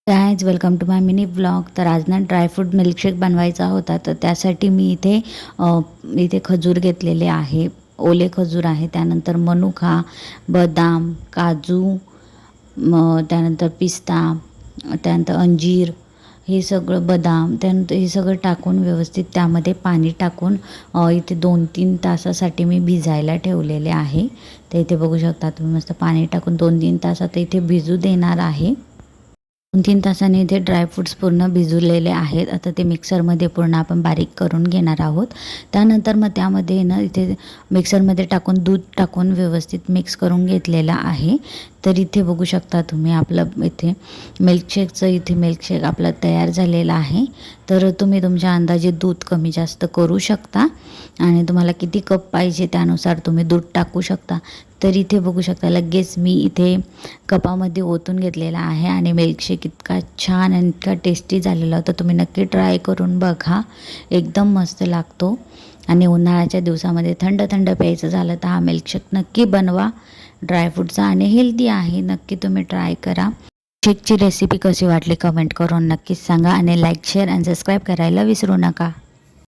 Guys welcome to my mini blog. तर आज ना ड्रायफ्रूट मिल्कशेक बनवायचा होता, तर त्यासाठी मी इथे खजूर घेतलेले आहे, ओले खजूर आहे, त्यानंतर मनुका, बदाम, काजू, त्यानंतर पिस्ता, त्यानंतर अंजीर, हे सगळं बदाम, त्यानंतर हे सगळं टाकून व्यवस्थित त्यामध्ये पाणी टाकून इथे 2-3 तासासाठी मी भिजायला ठेवलेले आहे। तर इथे बघू शकता तुम्ही, मस्त पाणी टाकून 2-3 तासात इथे भिजू देणार आहे। 2-3 तासांनी इथे ड्रायफ्रूट्स पूर्ण भिजलेले आहेत। आता ते मिक्सरमध्ये पूर्ण आपण बारीक करून घेणार आहोत। त्यानंतर मग त्यामध्ये ना इथे मिक्सरमध्ये टाकून दूध टाकून व्यवस्थित मिक्स करून घेतलेला आहे। तर इथे बघू शकता तुम्ही, आपलं इथे मिल्कशेक आपला तयार झालेला आहे। तर तुम्ही तुमच्या अंदाजे दूध कमी जास्त करू शकता आणि तुम्हाला किती कप पाहिजे त्यानुसार तुम्ही दूध टाकू शकता। तर इथे बघू शकता, लगेच मी इथे कपामध्ये ओतून घेतलेला आहे आणि मिल्कशेक इतका छान आणि इतका टेस्टी झालेला होता। तुम्ही नक्की ट्राय करून बघा, एकदम मस्त लागतो। आणि उन्हाळ्याच्या दिवसामध्ये थंड थंड प्यायचं झालं तर हा मिल्कशेक नक्की बनवा, ड्रायफ्रूटचा आणि हेल्दी आहे। नक्की तुम्ही ट्राय करा। शेकची रेसिपी कशी वाटली कमेंट करून नक्कीच सांगा आणि लाईक, शेअर आणि सबस्क्राईब करायला विसरू नका।